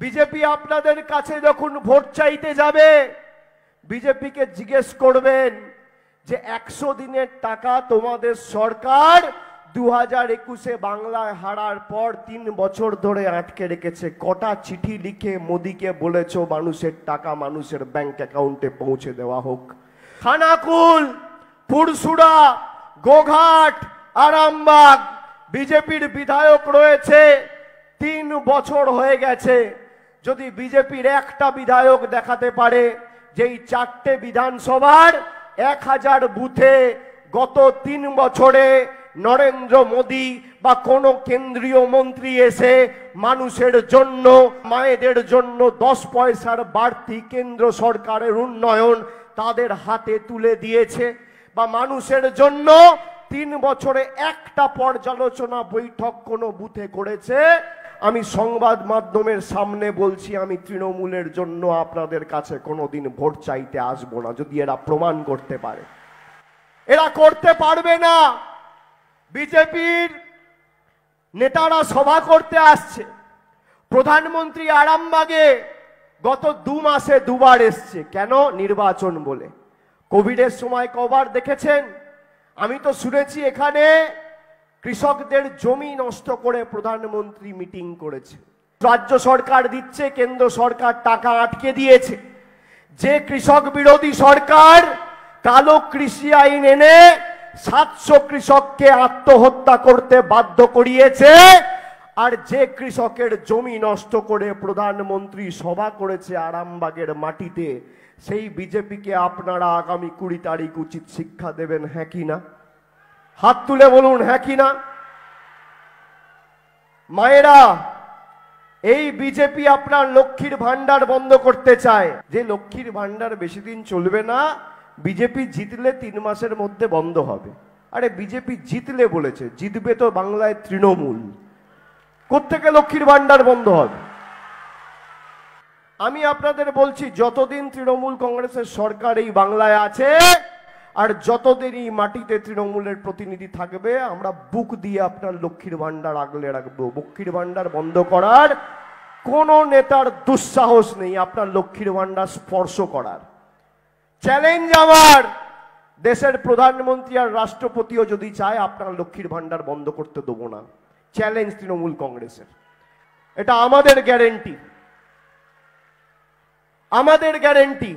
BJP আপনাদের কাছে যখন ভোট চাইতে যাবে বিজেপিকে জিজ্ঞেস করবেন যে 100 দিনের টাকা তোমাদের সরকার 2021-এ বাংলায় হারার পর 3 বছর ধরে আটকে রেখেছে, কটা চিঠি লিখে মোদিকে বলেছো মানুষের টাকা মানুষের ব্যাংক অ্যাকাউন্টে পৌঁছে দেওয়া হোক? খানাকুল, পুরসুরা, গোঘাট, আরামবাগ বিজেপির বিধায়ক রয়েছে, 3 বছর হয়ে গেছে। যদি বিজেপির একটা বিধায়ক দেখাতে পারে যে এই 4টে বিধানসভার 1000 বুথে গত 3 বছরে নরেন্দ্র মোদী বা কোনো কেন্দ্রীয় মন্ত্রী এসে মানুষের জন্য, মায়েদের জন্য 10 পয়সার বাড়তি কেন্দ্র সরকারের উন্নয়ন তাদের হাতে তুলে দিয়েছে, বা মানুষের জন্য 3 বছরে একটা পর্যালোচনা বৈঠক কোনো বুথে করেছে, আমি সংবাদ মাধ্যমের সামনে বলছি আমি তৃণমূলের জন্য আপনাদের কাছে কোনোদিন ভোট চাইতে আসবো না যদি এরা প্রমাণ করতে পারে। এরা করতে পারবে না। বিজেপির নেতারা সভা করতে আসছে, প্রধানমন্ত্রী আরামবাগে গত 2 মাসে 2 বার এসছে। কেন? নির্বাচন বলে। কোভিডের সময় কবার দেখেছেন? আমি তো শুনেছি এখানে কৃষকদের জমি নষ্ট করে প্রধানমন্ত্রী মিটিং করেছে। রাজ্য সরকার দিচ্ছে, কেন্দ্র সরকার টাকা আটকে দিয়েছে। যে কৃষক বিরোধী সরকার কালো কৃষি আইন এনে 700 কৃষককে আত্মহত্যা করতে বাধ্য করিয়েছে, আর যে কৃষকের জমি নষ্ট করে প্রধানমন্ত্রী সভা করেছে আরামবাগের মাটিতে, সেই বিজেপিকে আপনারা আগামী 20 তারিখ উচিত শিক্ষা দেবেন, হ্যাঁ কি না? হাত তুলে বলুন হ্যাঁ কি না। মায়েরা, এই বিজেপি আপনার লক্ষ্মীর ভান্ডার বন্ধ করতে চায়। যে লক্ষ্মীর ভান্ডার বেশি দিন চলবে না, বিজেপি জিতলে 3 মাসের মধ্যে বন্ধ হবে। আরে বিজেপি জিতলে বলেছে, জিতবে তো বাংলায় তৃণমূল, কোত্থেকে লক্ষ্মীর ভান্ডার বন্ধ হবে? আমি আপনাদের বলছি, যতদিন তৃণমূল কংগ্রেসের সরকার এই বাংলায় আছে আর যতদিন এই মাটিতে তৃণমূলের প্রতিনিধি থাকবে, আমরা বুক দিয়ে আপনার লক্ষ্মীর ভান্ডার আগলে রাখবো। লক্ষ্মীর ভান্ডার বন্ধ করার কোন নেতার দুঃসাহস নেই আপনার লক্ষ্মীর ভান্ডার স্পর্শ করার। চ্যালেঞ্জ আমার, দেশের প্রধানমন্ত্রী আর রাষ্ট্রপতিও যদি চায় আপনার লক্ষ্মীর ভান্ডার বন্ধ করতে দেবো না। চ্যালেঞ্জ তৃণমূল কংগ্রেসের, এটা আমাদের গ্যারেন্টি, আমাদের গ্যারেন্টি।